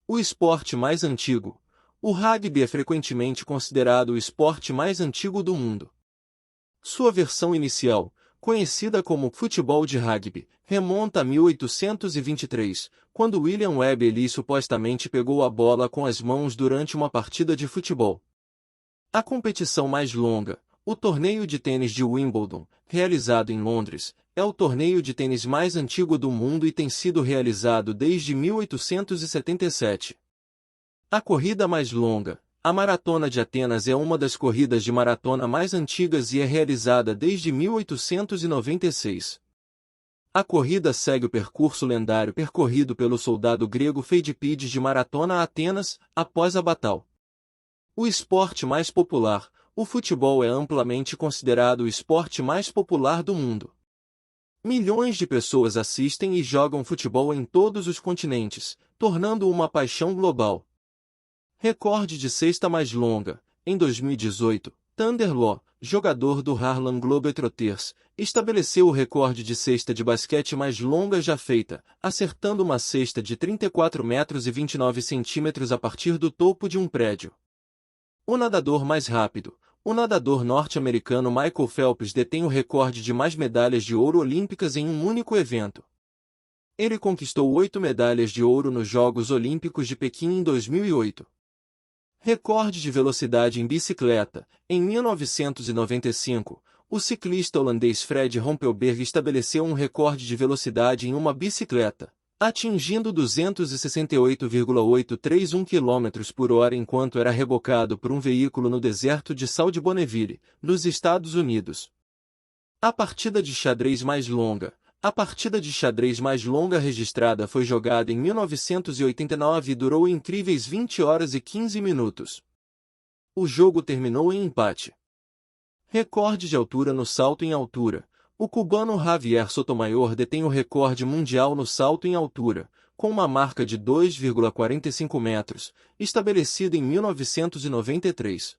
O esporte mais antigo. O rugby é frequentemente considerado o esporte mais antigo do mundo. Sua versão inicial, conhecida como futebol de rugby, remonta a 1823, quando William Webb Ellis supostamente pegou a bola com as mãos durante uma partida de futebol. A competição mais longa, o torneio de tênis de Wimbledon, realizado em Londres, é o torneio de tênis mais antigo do mundo e tem sido realizado desde 1877. A corrida mais longa, a Maratona de Atenas é uma das corridas de maratona mais antigas e é realizada desde 1896. A corrida segue o percurso lendário percorrido pelo soldado grego Feidipides de Maratona a Atenas, após a batalha. O esporte mais popular, o futebol é amplamente considerado o esporte mais popular do mundo. Milhões de pessoas assistem e jogam futebol em todos os continentes, tornando-o uma paixão global. Recorde de cesta mais longa. Em 2018, Thunder Law, jogador do Harlem Globetrotters, estabeleceu o recorde de cesta de basquete mais longa já feita, acertando uma cesta de 34 metros e 29 centímetros a partir do topo de um prédio. O nadador mais rápido. O nadador norte-americano Michael Phelps detém o recorde de mais medalhas de ouro olímpicas em um único evento. Ele conquistou 8 medalhas de ouro nos Jogos Olímpicos de Pequim em 2008. Recorde de velocidade em bicicleta. Em 1995, o ciclista holandês Fred Rompelberg estabeleceu um recorde de velocidade em uma bicicleta, atingindo 268,831 km por hora enquanto era rebocado por um veículo no deserto de Sal de Bonneville, nos Estados Unidos. A partida de xadrez mais longa. A partida de xadrez mais longa registrada foi jogada em 1989 e durou incríveis 20 horas e 15 minutos. O jogo terminou em empate. Recorde de altura no salto em altura. O cubano Javier Sotomayor detém o recorde mundial no salto em altura, com uma marca de 2,45 metros, estabelecida em 1993.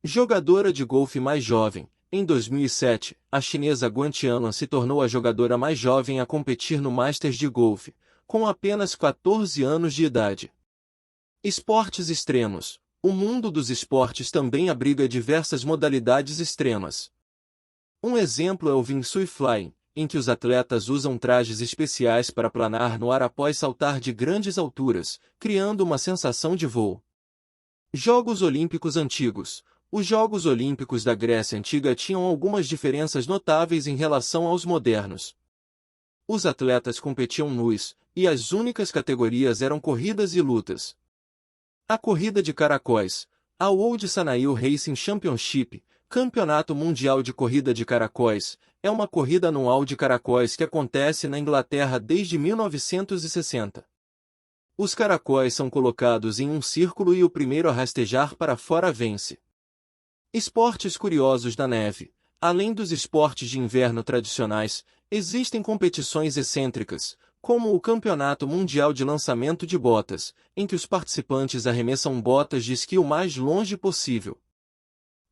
Jogadora de golfe mais jovem. Em 2007, a chinesa Guan Tianlan se tornou a jogadora mais jovem a competir no Masters de golfe, com apenas 14 anos de idade. Esportes extremos. O mundo dos esportes também abriga diversas modalidades extremas. Um exemplo é o Wing Sui Flying, em que os atletas usam trajes especiais para planar no ar após saltar de grandes alturas, criando uma sensação de voo. Jogos Olímpicos Antigos. Os Jogos Olímpicos da Grécia Antiga tinham algumas diferenças notáveis em relação aos modernos. Os atletas competiam nus, e as únicas categorias eram corridas e lutas. A corrida de caracóis. A World Sanail Racing Championship, Campeonato Mundial de Corrida de Caracóis, é uma corrida anual de caracóis que acontece na Inglaterra desde 1960. Os caracóis são colocados em um círculo e o primeiro a rastejar para fora vence. Esportes curiosos da neve. Além dos esportes de inverno tradicionais, existem competições excêntricas, como o Campeonato Mundial de Lançamento de Botas, em que os participantes arremessam botas de esqui o mais longe possível.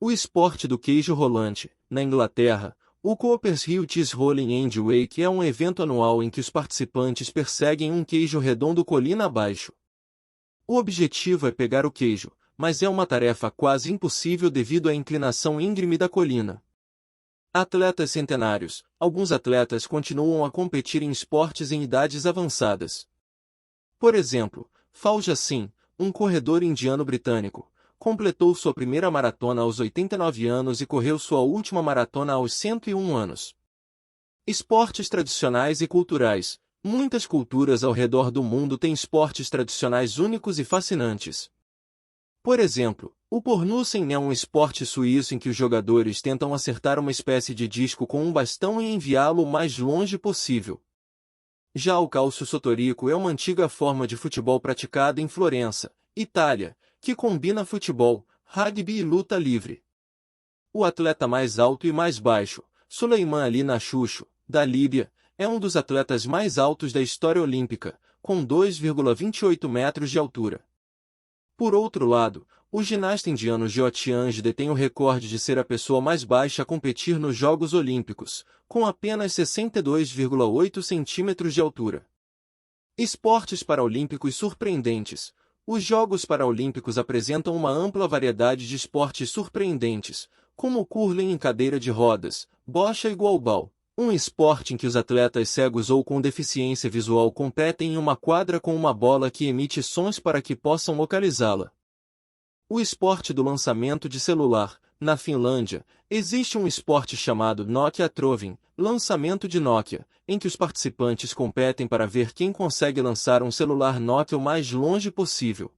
O esporte do queijo rolante. Na Inglaterra, o Coopers Hill Cheese Rolling and Wake é um evento anual em que os participantes perseguem um queijo redondo colina abaixo. O objetivo é pegar o queijo, mas é uma tarefa quase impossível devido à inclinação íngreme da colina. Atletas centenários. Alguns atletas continuam a competir em esportes em idades avançadas. Por exemplo, Fauja Singh, um corredor indiano-britânico, completou sua primeira maratona aos 89 anos e correu sua última maratona aos 101 anos. Esportes tradicionais e culturais. Muitas culturas ao redor do mundo têm esportes tradicionais únicos e fascinantes. Por exemplo, o Pornussen é um esporte suíço em que os jogadores tentam acertar uma espécie de disco com um bastão e enviá-lo o mais longe possível. Já o calcio sotorico é uma antiga forma de futebol praticada em Florença, Itália, que combina futebol, rugby e luta livre. O atleta mais alto e mais baixo, Suleiman Ali Nachucho, da Líbia, é um dos atletas mais altos da história olímpica, com 2,28 metros de altura. Por outro lado, o ginasta indiano Jyotiange detém o recorde de ser a pessoa mais baixa a competir nos Jogos Olímpicos, com apenas 62,8 centímetros de altura. Esportes paraolímpicos surpreendentes. Os Jogos Paralímpicos apresentam uma ampla variedade de esportes surpreendentes, como o curling em cadeira de rodas, bocha e goalball, um esporte em que os atletas cegos ou com deficiência visual competem em uma quadra com uma bola que emite sons para que possam localizá-la. O esporte do lançamento de celular. Na Finlândia, existe um esporte chamado Nokia Throwing, lançamento de Nokia, em que os participantes competem para ver quem consegue lançar um celular Nokia o mais longe possível.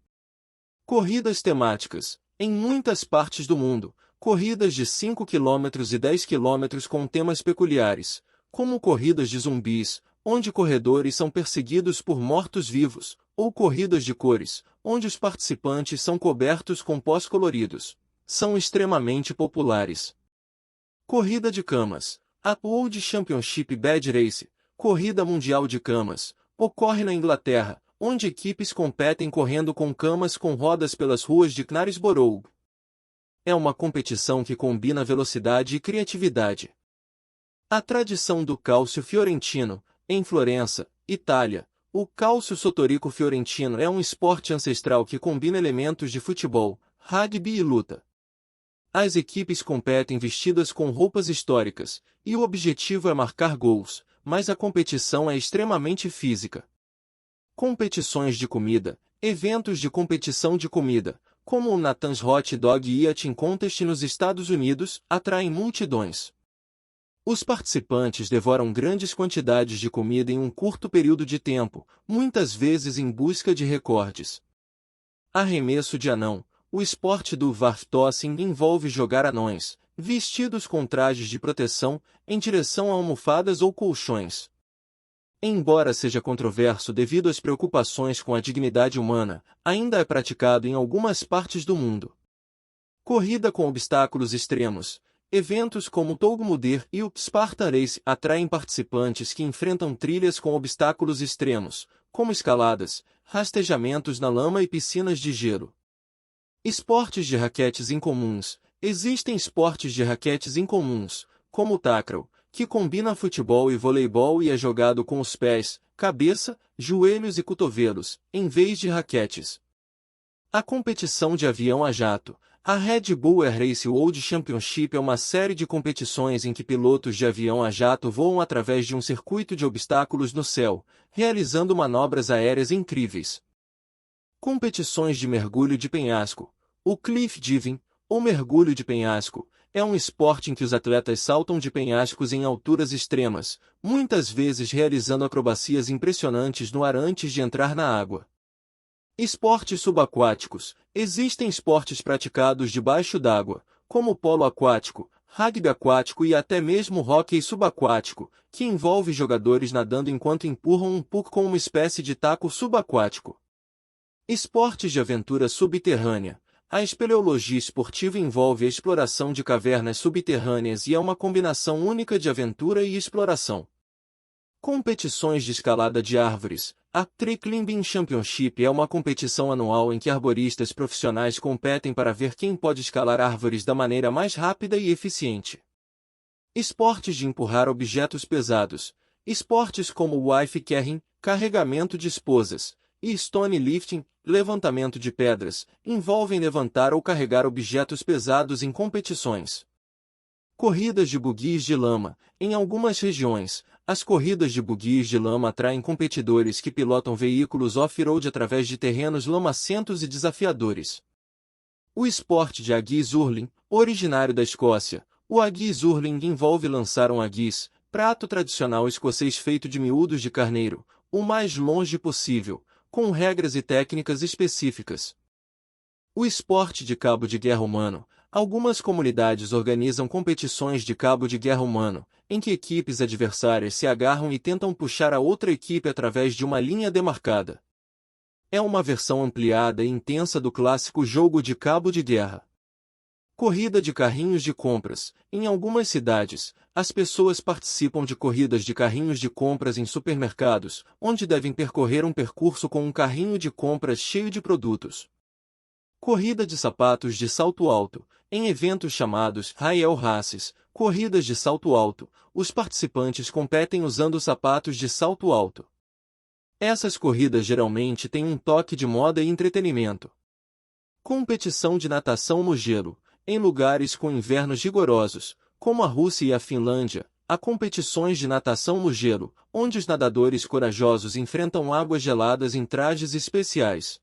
Corridas temáticas. Em muitas partes do mundo, corridas de 5 km e 10 km com temas peculiares, como corridas de zumbis, onde corredores são perseguidos por mortos-vivos, ou corridas de cores, onde os participantes são cobertos com pós coloridos. São extremamente populares. Corrida de camas. A World Championship Bad Race, Corrida Mundial de Camas, ocorre na Inglaterra, onde equipes competem correndo com camas com rodas pelas ruas de Knaresborough. É uma competição que combina velocidade e criatividade. A tradição do calcio fiorentino. Em Florença, Itália, o calcio sotorico fiorentino é um esporte ancestral que combina elementos de futebol, rugby e luta. As equipes competem vestidas com roupas históricas, e o objetivo é marcar gols, mas a competição é extremamente física. Competições de comida. Eventos de competição de comida, como o Nathan's Hot Dog Eating Contest nos Estados Unidos, atraem multidões. Os participantes devoram grandes quantidades de comida em um curto período de tempo, muitas vezes em busca de recordes. Arremesso de anão. O esporte do Vartossing envolve jogar anões, vestidos com trajes de proteção, em direção a almofadas ou colchões. Embora seja controverso devido às preocupações com a dignidade humana, ainda é praticado em algumas partes do mundo. Corrida com obstáculos extremos. Eventos como o Togmudir e o Spartan Race atraem participantes que enfrentam trilhas com obstáculos extremos, como escaladas, rastejamentos na lama e piscinas de gelo. Esportes de raquetes incomuns. Existem esportes de raquetes incomuns, como o tackle, que combina futebol e voleibol e é jogado com os pés, cabeça, joelhos e cotovelos, em vez de raquetes. A competição de avião a jato. A Red Bull Air Race World Championship é uma série de competições em que pilotos de avião a jato voam através de um circuito de obstáculos no céu, realizando manobras aéreas incríveis. Competições de mergulho de penhasco. O cliff diving, ou mergulho de penhasco, é um esporte em que os atletas saltam de penhascos em alturas extremas, muitas vezes realizando acrobacias impressionantes no ar antes de entrar na água. Esportes subaquáticos. Existem esportes praticados debaixo d'água, como polo aquático, rugby aquático e até mesmo hóquei subaquático, que envolve jogadores nadando enquanto empurram um puck com uma espécie de taco subaquático. Esportes de aventura subterrânea. A espeleologia esportiva envolve a exploração de cavernas subterrâneas e é uma combinação única de aventura e exploração. Competições de escalada de árvores. A Tree Climbing Championship é uma competição anual em que arboristas profissionais competem para ver quem pode escalar árvores da maneira mais rápida e eficiente. Esportes de empurrar objetos pesados. Esportes como o wife carrying, carregamento de esposas, e stone lifting, levantamento de pedras, envolvem levantar ou carregar objetos pesados em competições. Corridas de buguis de lama. Em algumas regiões, as corridas de buguis de lama atraem competidores que pilotam veículos off-road através de terrenos lamacentos e desafiadores. O esporte de Haggis Hurling, originário da Escócia. O Haggis Hurling envolve lançar um haggis, prato tradicional escocês feito de miúdos de carneiro, o mais longe possível, com regras e técnicas específicas. O esporte de cabo de guerra humano. Algumas comunidades organizam competições de cabo de guerra humano, em que equipes adversárias se agarram e tentam puxar a outra equipe através de uma linha demarcada. É uma versão ampliada e intensa do clássico jogo de cabo de guerra. Corrida de carrinhos de compras. Em algumas cidades, as pessoas participam de corridas de carrinhos de compras em supermercados, onde devem percorrer um percurso com um carrinho de compras cheio de produtos. Corrida de sapatos de salto alto. Em eventos chamados Rail Races, corridas de salto alto, os participantes competem usando sapatos de salto alto. Essas corridas geralmente têm um toque de moda e entretenimento. Competição de natação no gelo. Em lugares com invernos rigorosos, como a Rússia e a Finlândia, há competições de natação no gelo, onde os nadadores corajosos enfrentam águas geladas em trajes especiais.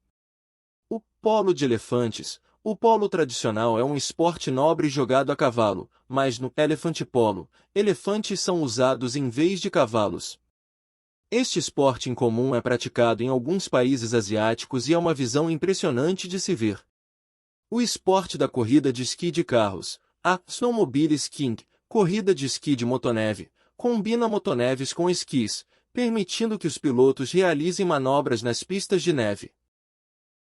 O polo de elefantes. O polo tradicional é um esporte nobre jogado a cavalo, mas no elephant polo, elefantes são usados em vez de cavalos. Este esporte incomum é praticado em alguns países asiáticos e é uma visão impressionante de se ver. O esporte da corrida de esqui de carros, a snowmobile skiing, corrida de esqui de motoneve, combina motoneves com esquis, permitindo que os pilotos realizem manobras nas pistas de neve.